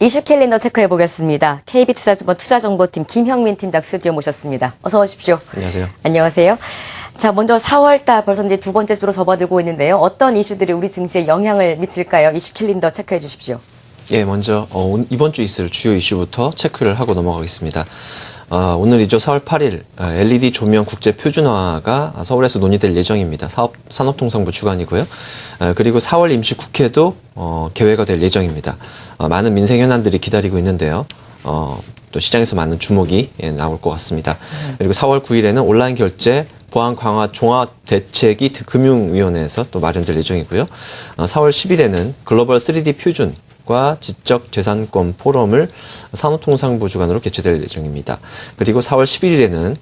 이슈 캘린더 체크해 보겠습니다. KB투자증권 투자정보팀 김형민 팀장 스튜디오 모셨습니다. 어서 오십시오. 안녕하세요. 안녕하세요. 자, 먼저 4월달 벌써 이제 두 번째 주로 접어들고 있는데요. 어떤 이슈들이 우리 증시에 영향을 미칠까요? 이슈 캘린더 체크해 주십시오. 예, 먼저 이번 주 있을 주요 이슈부터 체크를 하고 넘어가겠습니다. 오늘이죠. 4월 8일 LED 조명 국제 표준화가 서울에서 논의될 예정입니다. 산업통상부 주관이고요. 그리고 4월 임시국회도 개회가 될 예정입니다. 많은 민생 현안들이 기다리고 있는데요. 또 시장에서 많은 주목이 나올 것 같습니다. 그리고 4월 9일에는 온라인 결제 보안 강화 종합 대책이 금융위원회에서 또 마련될 예정이고요. 4월 10일에는 글로벌 3D 퓨전 과 지적재산권 포럼을 산업통상부 주관으로 개최될 예정입니다. 그리고 4월 11일에는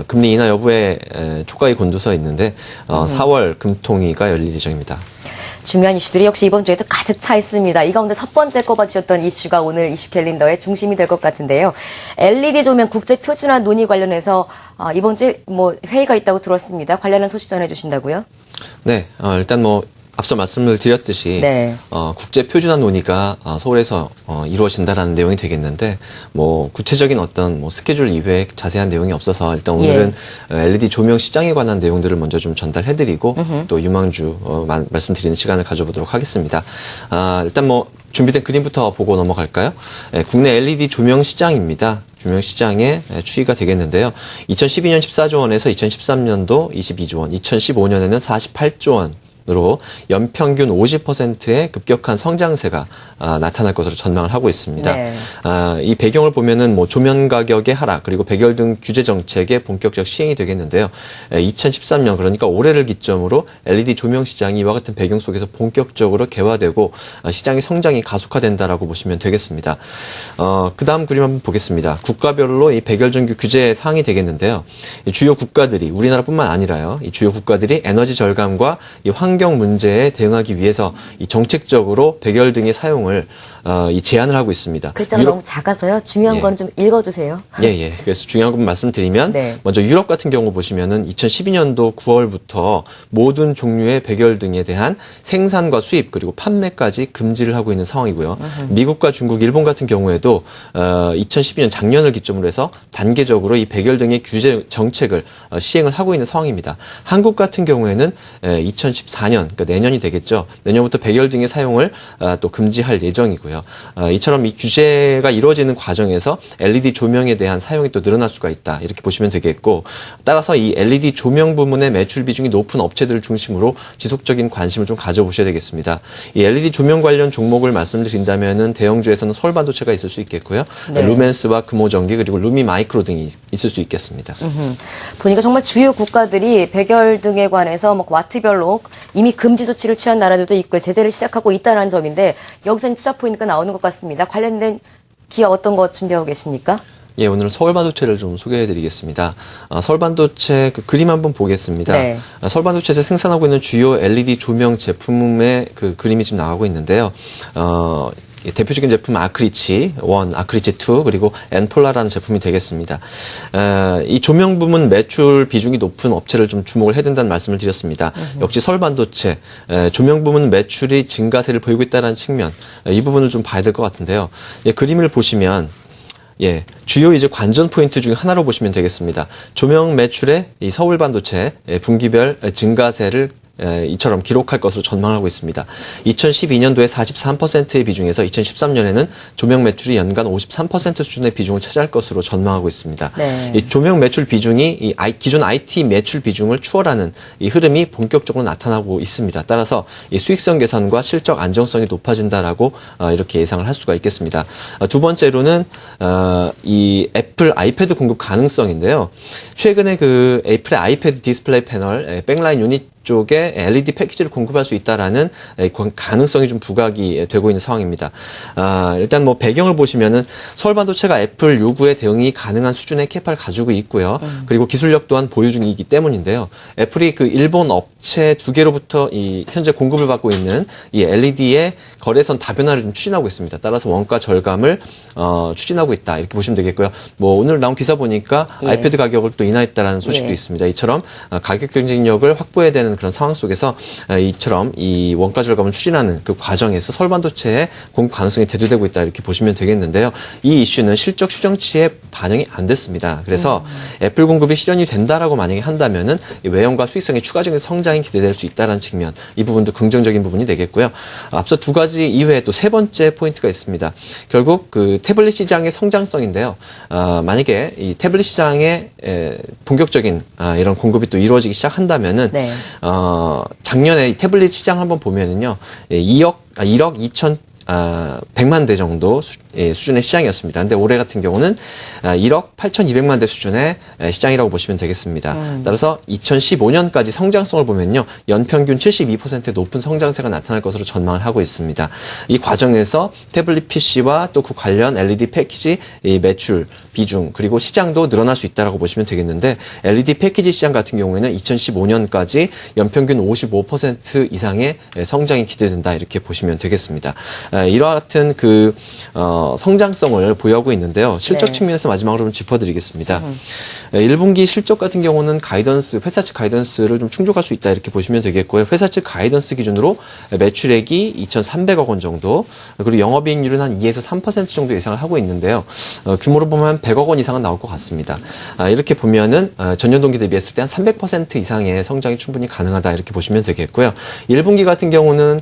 금리 인하 여부에 촉각이 곤두서 있는데 4월 금통위가 열릴 예정입니다. 중요한 이슈들이 역시 이번 주에도 가득 차 있습니다. 이 가운데 첫 번째 꼽아주셨던 이슈가 오늘 이슈 캘린더의 중심이 될 것 같은데요. LED 조명 국제 표준화 논의 관련해서 이번 주에 회의가 있다고 들었습니다. 관련한 소식 전해주신다고요? 네, 일단 앞서 말씀을 드렸듯이 네. 국제 표준화 논의가 서울에서 이루어진다라는 내용이 되겠는데 구체적인 어떤 스케줄 이외에 자세한 내용이 없어서 일단 오늘은 LED 조명 시장에 관한 내용들을 먼저 좀 전달해드리고 또 유망주 말씀드리는 시간을 가져보도록 하겠습니다. 일단 준비된 그림부터 보고 넘어갈까요? 국내 LED 조명 시장입니다. 조명 시장의 추이가 되겠는데요. 2012년 14조 원에서 2013년도 22조 원, 2015년에는 48조 원. 으로 연평균 50%의 급격한 성장세가 나타날 것으로 전망을 하고 있습니다. 네. 이 배경을 보면은 조명 가격의 하락 그리고 백열등 규제 정책의 본격적 시행이 되겠는데요. 2013년 그러니까 올해를 기점으로 LED 조명 시장이 이와 같은 배경 속에서 본격적으로 개화되고 시장의 성장이 가속화된다라고 보시면 되겠습니다. 그다음 그림 한번 보겠습니다. 국가별로 이 백열등 규제 사항이 되겠는데요. 이 주요 국가들이 우리나라뿐만 아니라요. 이 주요 국가들이 에너지 절감과 이 환경 문제에 대응하기 위해서 이 정책적으로 백열등의 사용을 제한을 하고 있습니다. 글자가 너무 작아서요. 중요한 거는 좀 읽어주세요. 예. 그래서 중요한 건 말씀드리면 네. 먼저 유럽 같은 경우 보시면은 2012년도 9월부터 모든 종류의 백열등에 대한 생산과 수입 그리고 판매까지 금지를 하고 있는 상황이고요. 미국과 중국, 일본 같은 경우에도 2012년 작년을 기점으로 해서 단계적으로 이 백열등의 규제 정책을 시행을 하고 있는 상황입니다. 한국 같은 경우에는 2014년 그러니까 내년이 되겠죠. 내년부터 백열등의 사용을 또 금지할 예정이고요. 이처럼 이 규제가 이루어지는 과정에서 LED 조명에 대한 사용이 또 늘어날 수가 있다. 이렇게 보시면 되겠고 따라서 이 LED 조명 부문의 매출 비중이 높은 업체들을 중심으로 지속적인 관심을 좀 가져보셔야 되겠습니다. 이 LED 조명 관련 종목을 말씀드린다면은 대형주에서는 서울반도체가 있을 수 있겠고요. 네. 루멘스와 금호전기 그리고 루미마이크로 등이 있을 수 있겠습니다. 보니까 정말 주요 국가들이 백열등에 관해서 와트별로 이미 금지 조치를 취한 나라들도 있고 제재를 시작하고 있다는 점인데 여기서 투자 포인트가 나오는 것 같습니다. 관련된 기업 어떤 거 준비하고 계십니까? 예, 오늘은 서울반도체를 좀 소개해드리겠습니다. 서울반도체 그 그림 한번 보겠습니다. 네. 서울반도체에서 생산하고 있는 주요 LED 조명 제품의 그 그림이 지금 나가고 있는데요. 대표적인 제품 아크리치 1, 아크리치 2 그리고 엔폴라라는 제품이 되겠습니다. 이 조명 부문 매출 비중이 높은 업체를 좀 주목을 해야 된다는 말씀을 드렸습니다. 역시 서울반도체 조명 부문 매출이 증가세를 보이고 있다는 측면 이 부분을 좀 봐야 될 것 같은데요. 그림을 보시면 주요 관전 포인트 중 하나로 보시면 되겠습니다. 조명 매출의 이 서울반도체 분기별 증가세를 이처럼 기록할 것으로 전망하고 있습니다. 2012년도에 43%의 비중에서 2013년에는 조명 매출이 연간 53% 수준의 비중을 차지할 것으로 전망하고 있습니다. 네. 이 조명 매출 비중이 기존 IT 매출 비중을 추월하는 이 흐름이 본격적으로 나타나고 있습니다. 따라서 이 수익성 개선과 실적 안정성이 높아진다라고 이렇게 예상을 할 수가 있겠습니다. 두 번째로는 이 애플 아이패드 공급 가능성인데요. 최근에 그 애플의 아이패드 디스플레이 패널 백라인 유닛 쪽에 LED 패키지를 공급할 수 있다라는 가능성이 좀 부각이 되고 있는 상황입니다. 일단 배경을 보시면은 서울반도체가 애플 요구에 대응이 가능한 수준의 캐파를 가지고 있고요. 그리고 기술력 또한 보유 중이기 때문인데요. 애플이 그 일본 업체 2개로부터 이 현재 공급을 받고 있는 이 LED의 거래선 다변화를 좀 추진하고 있습니다. 따라서 원가 절감을 추진하고 있다 이렇게 보시면 되겠고요. 뭐 오늘 나온 기사 보니까 예. 아이패드 가격을 또 인하했다라는 소식도 예. 있습니다. 이처럼 가격 경쟁력을 확보해야 되는 그런 상황 속에서 이처럼 이 원가 절감을 추진하는 그 과정에서 서울 반도체의 공급 가능성이 대두되고 있다 이렇게 보시면 되겠는데요. 이 이슈는 실적 추정치에 반영이 안 됐습니다. 그래서 애플 공급이 실현이 된다라고 만약에 한다면은 이 외형과 수익성의 추가적인 성장이 기대될 수 있다는 측면, 이 부분도 긍정적인 부분이 되겠고요. 앞서 두 가지 이외에 또 세 번째 포인트가 있습니다. 결국 그 태블릿 시장의 성장성인데요. 만약에 이 태블릿 시장의 본격적인 이런 공급이 또 이루어지기 시작한다면은 네. 작년에 이 태블릿 시장 한번 보면은요, 1억 100만 대 정도 수준의 시장이었습니다. 근데 올해 같은 경우는 1억 8,200만 대 수준의 시장이라고 보시면 되겠습니다. 따라서 2015년까지 성장성을 보면요, 연평균 72%의 높은 성장세가 나타날 것으로 전망을 하고 있습니다. 이 과정에서 태블릿 PC와 또 그 관련 LED 패키지 매출 비중 그리고 시장도 늘어날 수 있다라고 보시면 되겠는데, LED 패키지 시장 같은 경우에는 2015년까지 연평균 55% 이상의 성장이 기대된다 이렇게 보시면 되겠습니다. 이와 같은 그 성장성을 보유하고 있는데요. 실적 네. 측면에서 마지막으로 좀 짚어드리겠습니다. 1분기 실적 같은 경우는 가이던스, 회사 측 가이던스를 좀 충족할 수 있다 이렇게 보시면 되겠고요. 회사 측 가이던스 기준으로 매출액이 2,300억 원 정도, 그리고 영업이익률은 한 2에서 3% 정도 예상을 하고 있는데요. 규모로 보면 100억 원 이상은 나올 것 같습니다. 이렇게 보면은 전년 동기 대비했을 때 한 300% 이상의 성장이 충분히 가능하다 이렇게 보시면 되겠고요. 1분기 같은 경우는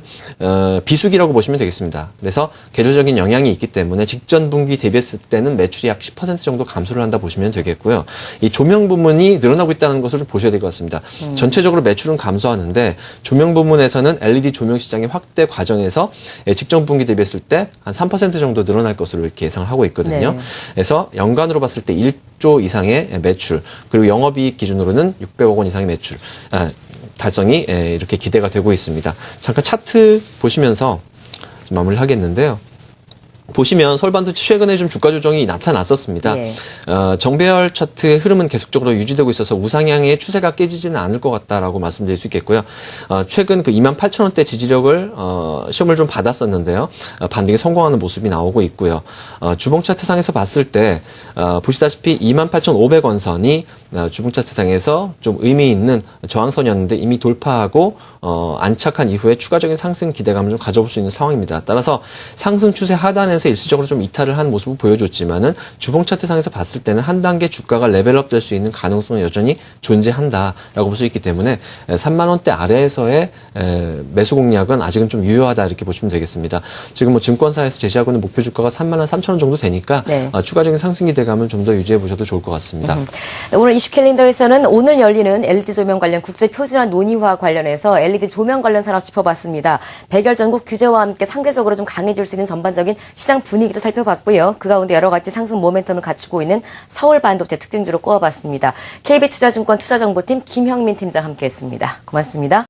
비수기라고 보시면 되겠습니다. 그래서 계절적인 영향이 있기 때문에 직전 분기 대비했을 때는 매출이 약 10% 정도 감소를 한다 보시면 되겠고요. 이 조명 부문이 늘어나고 있다는 것을 좀 보셔야 될 것 같습니다. 전체적으로 매출은 감소하는데 조명 부문에서는 LED 조명 시장의 확대 과정에서 직전 분기 대비했을 때 한 3% 정도 늘어날 것으로 이렇게 예상을 하고 있거든요. 네. 그래서 연간으로 봤을 때 1조 이상의 매출, 그리고 영업이익 기준으로는 600억 원 이상의 매출 달성이 이렇게 기대가 되고 있습니다. 잠깐 차트 보시면서 좀 마무리를 하겠는데요. 보시면 서울반도체 최근에 좀 주가 조정이 나타났었습니다. 예. 정배열 차트의 흐름은 계속적으로 유지되고 있어서 우상향의 추세가 깨지지는 않을 것 같다라고 말씀드릴 수 있겠고요. 최근 그 28,000원대 지지력을 시험을 좀 받았었는데요. 반등에 성공하는 모습이 나오고 있고요. 주봉 차트상에서 봤을 때 보시다시피 28,500원 선이 주봉 차트상에서 좀 의미 있는 저항선이었는데 이미 돌파하고 안착한 이후에 추가적인 상승 기대감을 좀 가져볼 수 있는 상황입니다. 따라서 상승 추세 하단에서 일시적으로 좀 이탈을 한 모습을 보여줬지만은 주봉 차트상에서 봤을 때는 한 단계 주가가 레벨업 될 수 있는 가능성은 여전히 존재한다라고 볼 수 있기 때문에 3만 원대 아래에서의 매수 공략은 아직은 좀 유효하다 이렇게 보시면 되겠습니다. 지금 뭐 증권사에서 제시하고 있는 목표 주가가 3만 원 3천 원 정도 되니까 네. 추가적인 상승 기대감을 좀 더 유지해 보셔도 좋을 것 같습니다. 네, 오늘 이슈 캘린더에서는 오늘 열리는 LED 조명 관련 국제 표준화 논의와 관련해서 LED 조명 관련 산업 짚어봤습니다. 백열 전국 규제와 함께 상대적으로 좀 강해질 수 있는 전반적인 시장 분위기도 살펴봤고요. 그 가운데 여러 가지 상승 모멘텀을 갖추고 있는 서울 반도체 특징주로 꼽아봤습니다. KB투자증권 투자정보팀 김형민 팀장 함께했습니다. 고맙습니다.